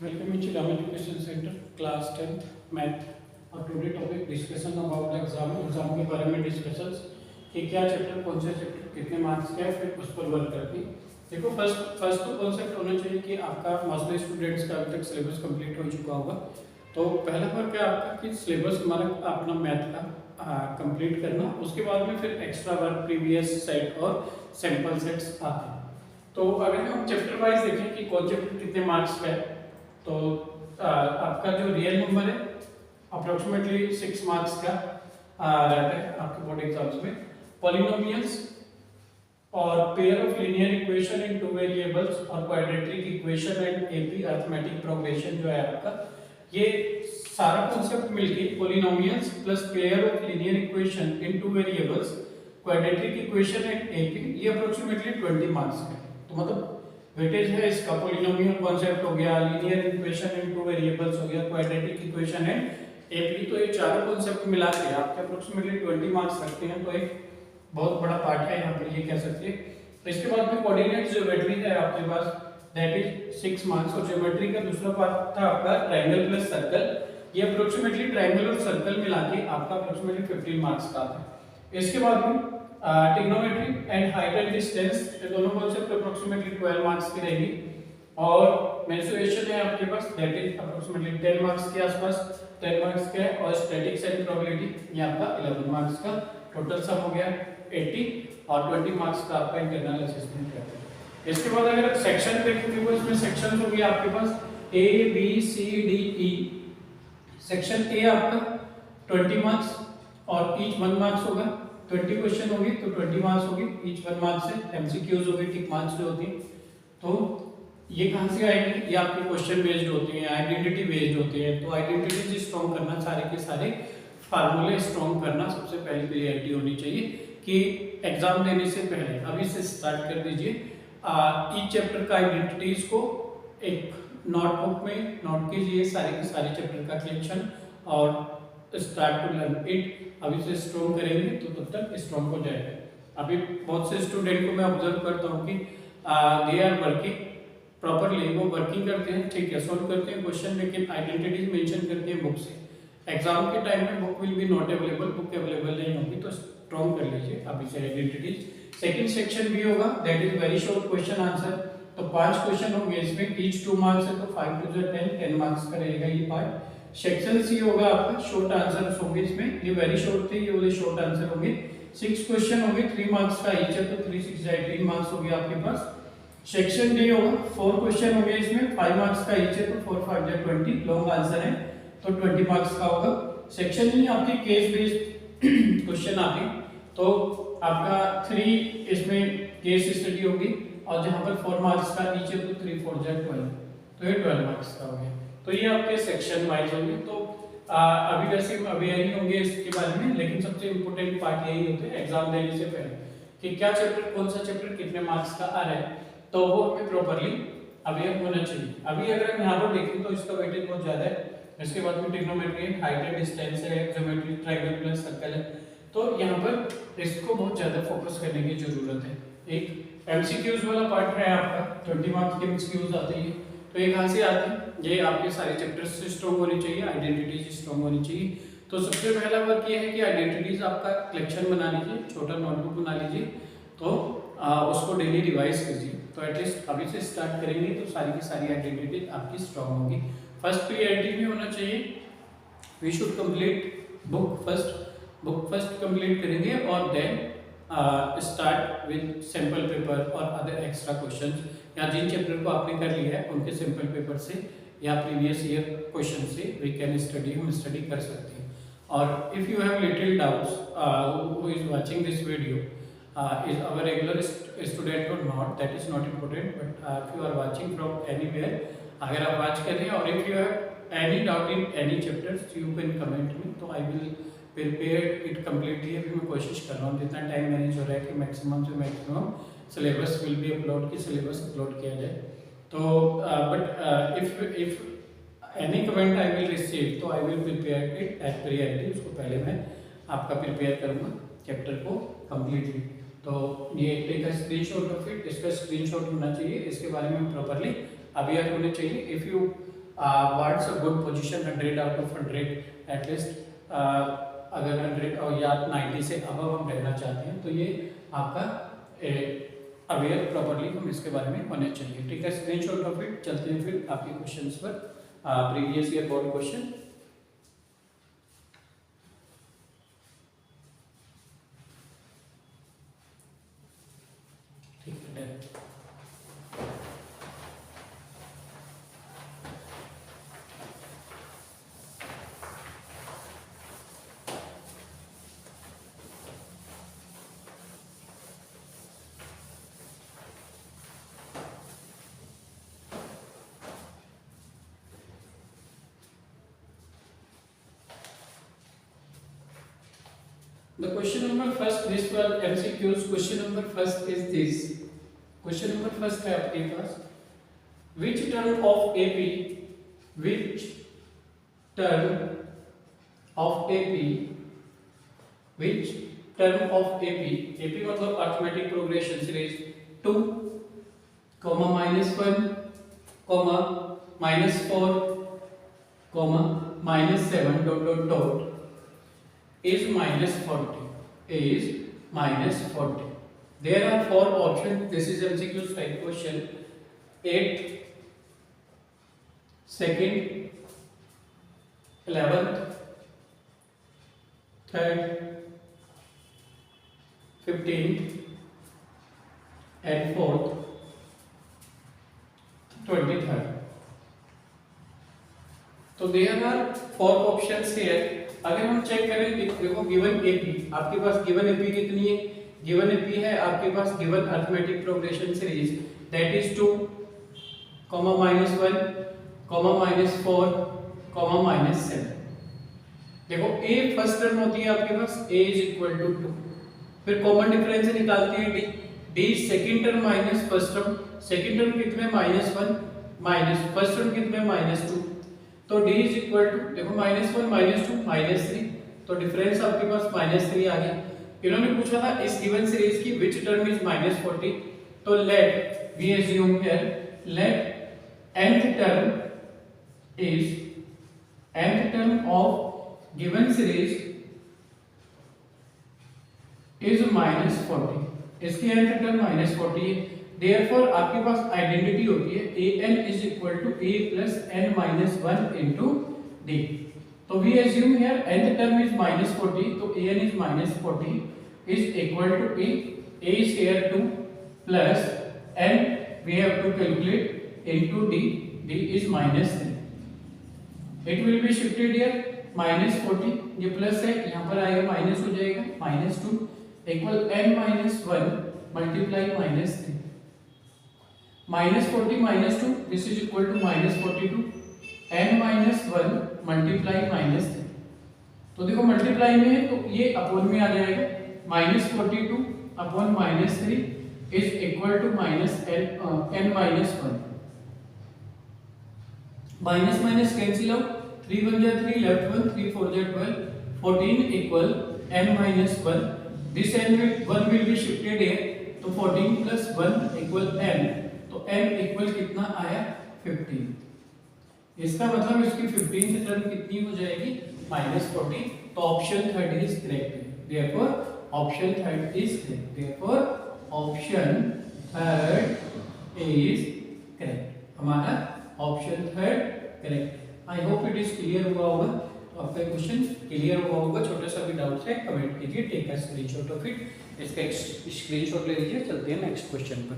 Welcome to Chidam Education Center, class 10th math. और today topic discussion about exam के बारे में discussions कि क्या चैप्टर कौन सा चैप्टर कितने मार्क्स का है, फिर उस पर वर्क करते हैं। देखो फर्स्ट तो कॉन्सेप्ट होना चाहिए कि आपका मोस्टली स्टूडेंट्स का अभी तक सिलेबस कंप्लीट हो चुका होगा। तो पहला वर्क है आपका कि सिलेबस हमारा अपना मैथ का कंप्लीट करना, उसके बाद में फिर एक्स्ट्रा वर्क प्रीवियस सेट और सैंपल सेट्स आते हैं। तो अगर हम चैप्टर वाइज देखें कि कौन चैप्टर कितने मार्क्स का है, तो आपका जो रियल नंबर है अप्रोक्सीमेटली 6 मार्क्स का रहता है आपके बोर्ड एग्जाम्स में। पॉलिनोमियल्स और pair of linear equation in two variables और quadratic equation and AP arithmetic progression जो है आपका, ये सारा कॉन्सेप्ट मिलके polynomials plus pair of linear equation in two variables, quadratic equation and AP, ये अप्रोक्सीमेटली 20 मार्क्स का है। तो मतलब वेटेज है इसका, पॉलिनोमियल कॉन्सेप्ट हो गया, linear equation in two variables हो गया, क्वाड्रेटिक इक्वेशन एंड एपी, तो ये चारों कॉन्सेप्ट मिला के आपके अप्रोक्सीमेटली 20 मार्क्स रखते हैं। तो एक बहुत बड़ा पार्ट है यहाँ पे, ये कह सकते हैं। तो इसके बाद में कोऑर्डिनेट ज्योमेट्री है आपके पास, दैट इज 6 मार्क्स। और ज्योमेट्री का दूसरा पार्ट था आपका ट्रायंगल प्लस सर्कल, ये अप्रोक्सीमेटली ट्रायंगल और सर्कल मिला के आपका अप्रोक्सीमेटली 15 मार्क्स का आता है। इसके बाद में trigonometry and height and distance, ये दोनों कॉन्सेप्ट अप्रोक्सीमेटली 12 मार्क्स की रहेंगी। और मेंसुरेशन है आपके पास, दैट इज अप्रोक्सीमेटली 10 मार्क्स के आसपास, 10 मार्क्स का है। और स्टैटिक्स एंड प्रोबेबिलिटी, ये आपका 11 मार्क्स का टोटल सम हो गया 80, और 20 मार्क्स का आपका इंटरनल असेसमेंट रहता है। इसके बाद अगर सेक्शन देखेंगे तो इसमें सेक्शन हो गया आपके पास A B C D E. Section A आपका 20 मार्क्स और ईच 1 मार्क्स होगा, 20 क्वेश्चन होंगे तो 20 मार्क्स होंगे, ईच 1 मार्क्स से एमसीक्यूज होंगे, टिक मार्क्स जो होती हैं। तो ये कहां से आएंगे, ये आपके क्वेश्चन बेस्ड होते हैं, आइडेंटिटी बेस्ड होते हैं। तो आइडेंटिटी स्ट्रॉन्ग करना, सारे के सारे फार्मूले स्ट्रॉन्ग करना सबसे पहली प्रायोरिटी होनी चाहिए कि एग्जाम देने से पहले अभी से स्टार्ट कर दीजिए। ईच चैप्टर का आइडेंटिटीज को एक नोटबुक में नोट कीजिए, सारे के सारे चैप्टर का कलेक्शन, और स्टार्ट टू लर्न इट। अभी से स्ट्रॉन्ग करेंगे तो तब तक स्ट्रॉन्ग हो जाएगा। अभी बहुत से स्टूडेंट को मैं ऑब्जर्व करता हूँ कि दे आर वर्किंग प्रॉपरली, वो वर्किंग करते हैं, ठीक है, सोल्व करते हैं क्वेश्चन, लेकिन आइडेंटिटीज मेंशन करते हैं बुक से। एग्जाम के टाइम में book will be not available, book available नहीं होगी, तो स्ट्रॉन्ग कर लीजिए अभी से आइडेंटिटीज। सेकंड सेक्शन भी होगा, that is very short question answer. तो 5 क्वेश्चन होंगे इसमें, ईच 2 मार्क्स है, तो 5 टू 10 मार्क्स का रहेगा ये पार्ट। सेक्शन सी होगा आपका, शॉर्ट आंसर्स होंगे इसमें, ये वेरी शॉर्ट थे, ये वाले शॉर्ट आंसर होंगे। 6 क्वेश्चन होंगे, 3 मार्क्स का ईच है, तो 3 6 18 मार्क्स हो गया आपके पास। सेक्शन डी होगा, 4 क्वेश्चन होंगे इसमें, 5 मार्क्स का ईच है, तो 4 5 20 लॉन्ग आंसर है, तो 20 मार्क्स का होगा। सेक्शन ई आपकी केस बेस्ड क्वेश्चन आते हैं, तो आपका 3 इसमें केस स्टडी होगी, और जहां पर 4 मार्क्स का ईच है, तो 3 4 12, तो ये 12 मार्क्स का हो गया। तो ये आपके सेक्शन वाइज होंगे। तो अभी वैसे अवेयर नहीं होंगे इसके बारे में, लेकिन सबसे इम्पोर्टेंट पार्ट यही होता है एग्जाम देने से पहले कि क्या चैप्टर, कौन सा चैप्टर कितने मार्क्स का आ रहा है, तो वो हमें प्रॉपर्ली अवेयर होना चाहिए। अभी अगर हम यहाँ पर देखें तो इसका वेटेज बहुत ज्यादा है। इसके बाद में ट्रिग्नोमेट्री, हाइट एंड डिस्टेंस है, ज्योमेट्री, ट्रायंगल प्लस सर्कल है, तो यहाँ पर इसको बहुत ज्यादा फोकस करने की जरूरत है। एक एमसीक्यूज वाला पार्ट है आपका, 20 मार्क्स के एमसीक्यूज आते हैं, तो ये कहां से आते हैं, ये आपके सारे चैप्टर्स से स्ट्रॉन्ग होनी चाहिए, आइडेंटिटीज स्ट्रॉन्ग होनी चाहिए। तो सबसे पहला वर्क ये है कि आइडेंटिटीज आपका कलेक्शन बना लीजिए, छोटा नोटबुक बना लीजिए, तो उसको डेली रिवाइज कीजिए। तो एटलीस्ट अभी से स्टार्ट करेंगे तो सारी की सारी आइडेंटिटीज आपकी स्ट्रॉन्ग होगी। फर्स्ट प्रायोरिटी में होना चाहिए, we should complete book first complete करेंगे, और then start with sample paper और अदर एक्स्ट्रा क्वेश्चंस, या जिन चैप्टर को आपने कर लिया है उनके सैंपल पेपर से या प्रीवियस ईयर क्वेश्चन से वी कैन स्टडी, हम स्टडी कर सकते हैं। और if you have little doubts, who is watching this video is our regular student or not, that is not important, but if you are watching from anywhere, अगर आप watch कर रहे हैं और if you have any doubt in any chapters, you can comment me, तो I will prepare it completely। अभी मैं कोशिश कर रहा हूँ जितना टाइम मैनेज हो रहा है कि मैक्सिमम से maximum syllabus will be upload, की सिलेबस अपलोड किया जाए। तो but if any comment I will receive, तो I will prepare it as priority, उसको पहले मैं आपका प्रिपेयर करूँगा चैप्टर को कम्प्लीटली। तो ये take a screenshot of it, इसका स्क्रीनशॉट होना चाहिए, इसके बारे में प्रॉपर्ली अवेयर होने चाहिए। If you what's a good position 100 out of 100 at least अगर 100 और या 90 से अबव हम रहना चाहते हैं तो ये आपका अवेयर प्रॉपर्ली हम इसके बारे में होने चाहिए। ठीक है, स्क्रीनशॉट ऑफ इट। चलते हैं फिर आपके क्वेश्चंस पर। Previous year board question. ठीक है, the question number first, this was MCQs. Question number first is this. Question number first है आपके पास, which term of AP, which term of AP, which term of AP, AP मतलब arithmetic progression series 2, -1, -4, -7 ... is -40, is -40. There are 4 options. This is MCQ type question. 8, 2nd, 11th, 3rd, 15th, and 4th, 23rd. तो there are 4 options here. अगर हम check करें, देखो given AP, आपके पास given AP कितनी है? गिवन एपी है आपके पास given arithmetic progression series that is 2, -1, -4, -7। देखो ए फर्स्ट टर्म होती है आपके पास, a = 2। फिर कॉमन डिफरेंस निकालते हैं d second term minus first term. Second term कितने? -1 माइनस फर्स्ट टर्म कितने? -2। तो d = देखो -1 -2 -3, तो डिफरेंस आपके पास -3 आ गया। इन्होंने पूछा था इस गिवन सीरीज की विच टर्म इज -40, तो let we assume here let nth term of given series is -40। इसकी nth टर्म -40 है, therefore आपके पास आइडेंटिटी होती है an = a + n - 1 * d। तो we assume here nth term is -40, तो an is -40 is equal to a is here 2 plus n we have to calculate into d is -3। it will be shifted here -40, ये plus है यहाँ पर आएगा minus हो जाएगा, -2 equal n - 1 multiply -3, -40 - 2 this is equal to -42, n - 1 multiply -3। तो देखो multiply में है तो ये अपॉन में आ जाएगा, -42 upon -3 is equal to -n - 1। Minus minus cancel out, 3 1 जा 3, लेफ्ट 1, 3 4 जा 12, 14 equal n - 1। this n will 1 will be shifted here, तो 14 plus 1 equal n, तो n equal कितना आया? 15। इसका मतलब इसकी 15th टर्म कितनी हो जाएगी? -40। तो option third is correct. Therefore option third is correct. Therefore option third is correct. हमारा option third correct. I hope it is clear हुआ होगा, आपका क्वेश्चन क्लियर हुआ होगा। छोटा सा भी डाउट है कमेंट कीजिए, take a screenshot of it. इसका स्क्रीनशॉट ले लीजिए। चलते हैं नेक्स्ट क्वेश्चन पर।